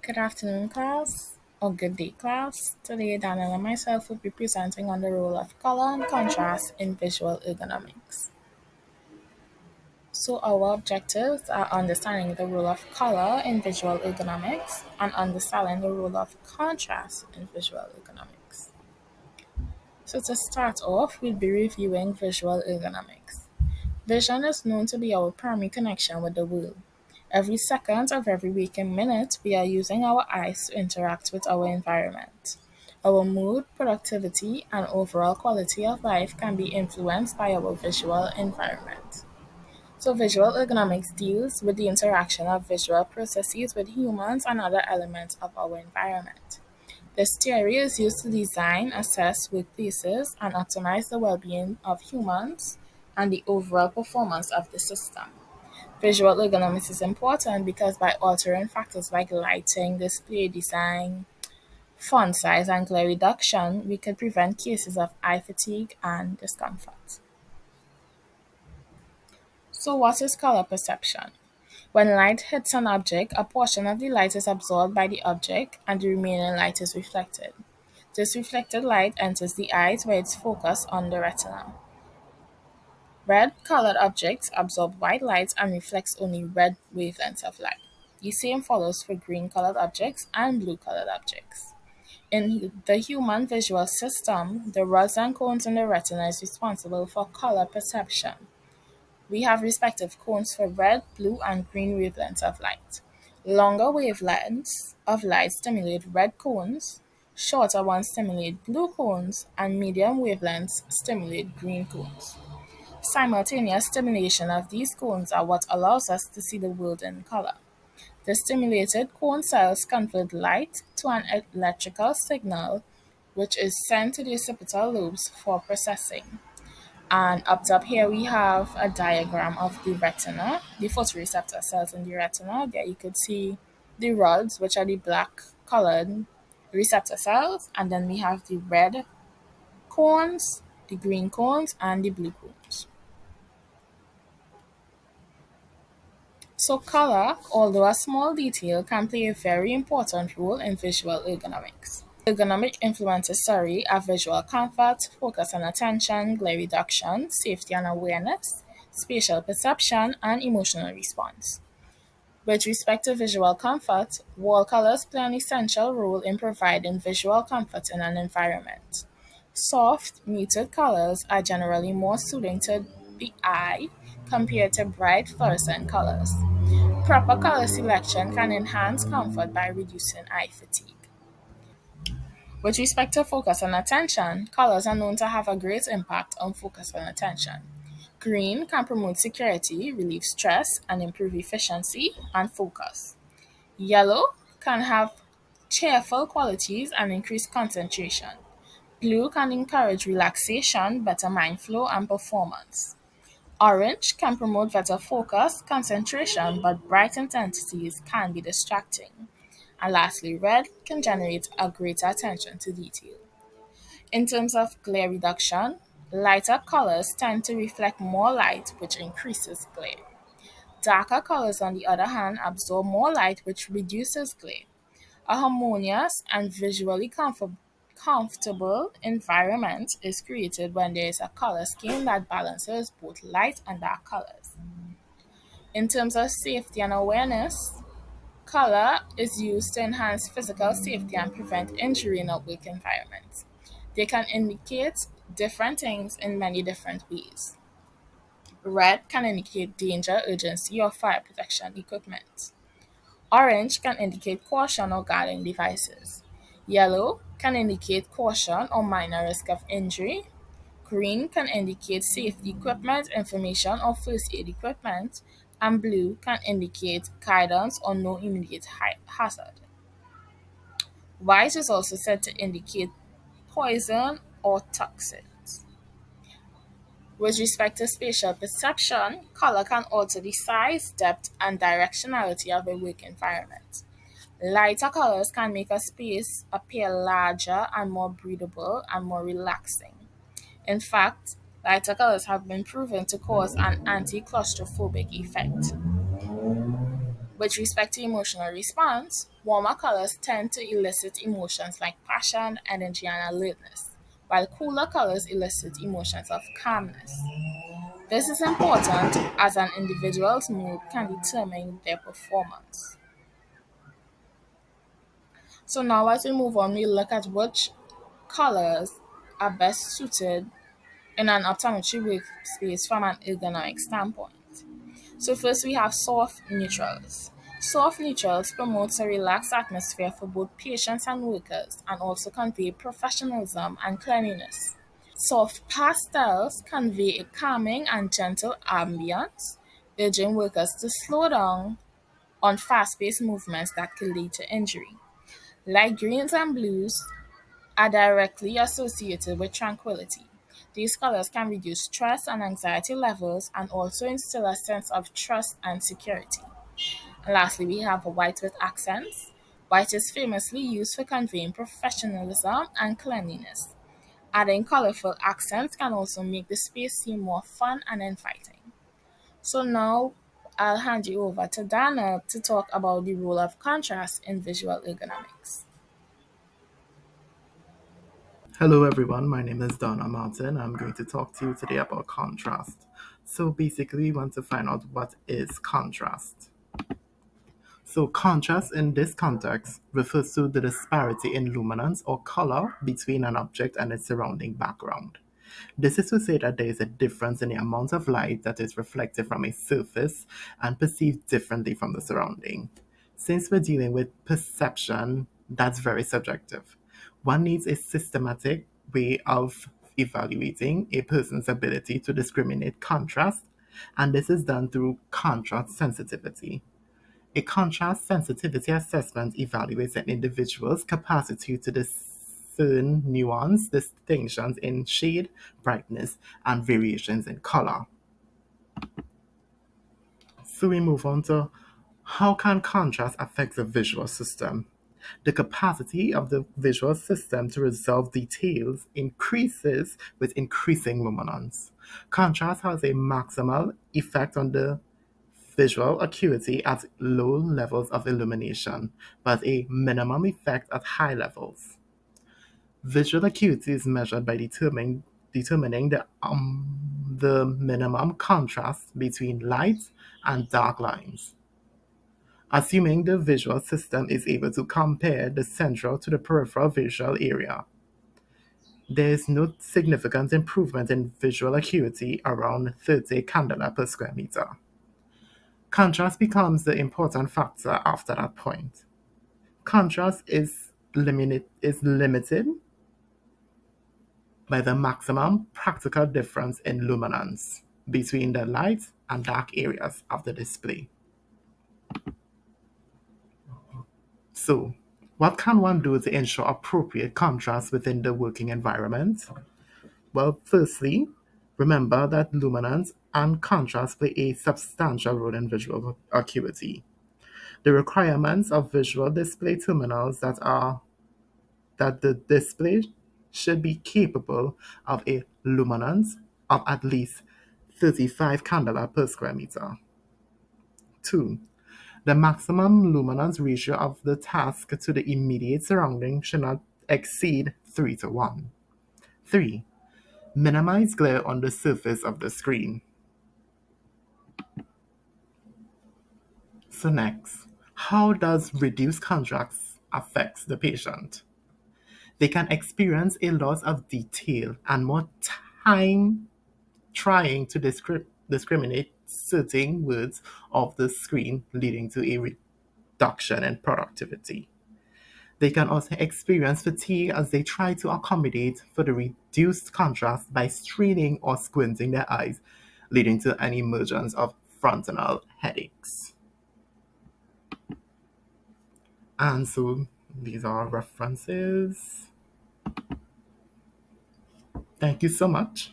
Good afternoon, class, or good day, class. Today, Daniel and myself will be presenting on the role of color and contrast in visual ergonomics. So, our objectives are understanding the role of color in visual ergonomics and understanding the role of contrast in visual ergonomics. So, to start off, we'll be reviewing visual ergonomics. Vision is known to be our primary connection with the world. Every second of every waking minute, we are using our eyes to interact with our environment. Our mood, productivity, and overall quality of life can be influenced by our visual environment. So, visual ergonomics deals with the interaction of visual processes with humans and other elements of our environment. This theory is used to design, assess workplaces, and optimize the well being of humans and the overall performance of the system. Visual ergonomics is important because by altering factors like lighting, display design, font size, and glare reduction, we can prevent cases of eye fatigue and discomfort. So, what is color perception? When light hits an object, a portion of the light is absorbed by the object and the remaining light is reflected. This reflected light enters the eyes where it's focused on the retina. Red colored objects absorb white light and reflects only red wavelengths of light. The same follows for green colored objects and blue colored objects. In the human visual system, the rods and cones in the retina is responsible for color perception. We have respective cones for red, blue, and green wavelengths of light. Longer wavelengths of light stimulate red cones, shorter ones stimulate blue cones, and medium wavelengths stimulate green cones. Simultaneous stimulation of these cones are what allows us to see the world in color. The stimulated cone cells convert light to an electrical signal, which is sent to the occipital lobes for processing. And up top here we have a diagram of the retina, the photoreceptor cells in the retina. There you could see the rods, which are the black colored receptor cells, and then we have the red cones, the green cones, and the blue cones. So color, although a small detail, can play a very important role in visual ergonomics. Ergonomic influences are visual comfort, focus and attention, glare reduction, safety and awareness, spatial perception, and emotional response. With respect to visual comfort, wall colors play an essential role in providing visual comfort in an environment. Soft, muted colors are generally more soothing to the eye compared to bright fluorescent colors. Proper color selection can enhance comfort by reducing eye fatigue. With respect to focus and attention, colors are known to have a great impact on focus and attention. Green can promote security, relieve stress, and improve efficiency and focus. Yellow can have cheerful qualities and increase concentration. Blue can encourage relaxation, better mind flow, and performance. Orange can promote better focus, concentration, but bright intensities can be distracting. And lastly, red can generate a greater attention to detail. In terms of glare reduction, lighter colors tend to reflect more light, which increases glare. Darker colors, on the other hand, absorb more light, which reduces glare. A harmonious and visually comfortable environment is created when there is a color scheme that balances both light and dark colors. In terms of safety and awareness, color is used to enhance physical safety and prevent injury in a work environment. They can indicate different things in many different ways. Red can indicate danger, urgency, or fire protection equipment. Orange can indicate caution or guarding devices. Yellow can indicate caution or minor risk of injury. Green can indicate safety equipment, information, or first aid equipment. And blue can indicate guidance or no immediate hazard. White is also said to indicate poison or toxins. With respect to spatial perception, color can alter the size, depth, and directionality of a work environment. Lighter colors can make a space appear larger and more breathable and more relaxing. In fact, lighter colors have been proven to cause an anti-claustrophobic effect. With respect to emotional response, warmer colors tend to elicit emotions like passion, energy, and alertness, while cooler colors elicit emotions of calmness. This is important as an individual's mood can determine their performance. So now as we move on, we look at which colors are best suited in an optometry workspace from an ergonomic standpoint. So first we have soft neutrals. Soft neutrals promotes a relaxed atmosphere for both patients and workers and also convey professionalism and cleanliness. Soft pastels convey a calming and gentle ambience, urging workers to slow down on fast-paced movements that could lead to injury. Light greens and blues are directly associated with tranquility. These colors can reduce stress and anxiety levels and also instill a sense of trust and security. And lastly, we have white with accents. White is famously used for conveying professionalism and cleanliness. Adding colorful accents can also make the space seem more fun and inviting. So now I'll hand you over to Dana to talk about the role of contrast in visual ergonomics. Hello everyone, my name is Donna Martin. I'm going to talk to you today about contrast. So basically, we want to find out what is contrast. So contrast in this context refers to the disparity in luminance or color between an object and its surrounding background. This is to say that there is a difference in the amount of light that is reflected from a surface and perceived differently from the surrounding. Since we're dealing with perception, that's very subjective. One needs a systematic way of evaluating a person's ability to discriminate contrast, and this is done through contrast sensitivity. A contrast sensitivity assessment evaluates an individual's capacity to discern nuance, distinctions in shade, brightness, and variations in color. So we move on to how can contrast affect the visual system? The capacity of the visual system to resolve details increases with increasing luminance. Contrast has a maximal effect on the visual acuity at low levels of illumination, but a minimum effect at high levels. Visual acuity is measured by determining the minimum contrast between light and dark lines. Assuming the visual system is able to compare the central to the peripheral visual area, there is no significant improvement in visual acuity around 30 candela per square meter. Contrast becomes the important factor after that point. Contrast is limited by the maximum practical difference in luminance between the light and dark areas of the display. So, what can one do to ensure appropriate contrast within the working environment? Well, firstly, remember that luminance and contrast play a substantial role in visual acuity. The requirements of visual display terminals that the display should be capable of a luminance of at least 35 candela per square meter. 2. The maximum luminance ratio of the task to the immediate surrounding should not exceed 3 to 1. 3. Minimize glare on the surface of the screen. So next, how does reduced contrast affect the patient? They can experience a loss of detail and more time trying to discriminate certain words of the screen, leading to a reduction in productivity. They can also experience fatigue as they try to accommodate for the reduced contrast by straining or squinting their eyes, leading to an emergence of frontal headaches. And so these are references. Thank you so much.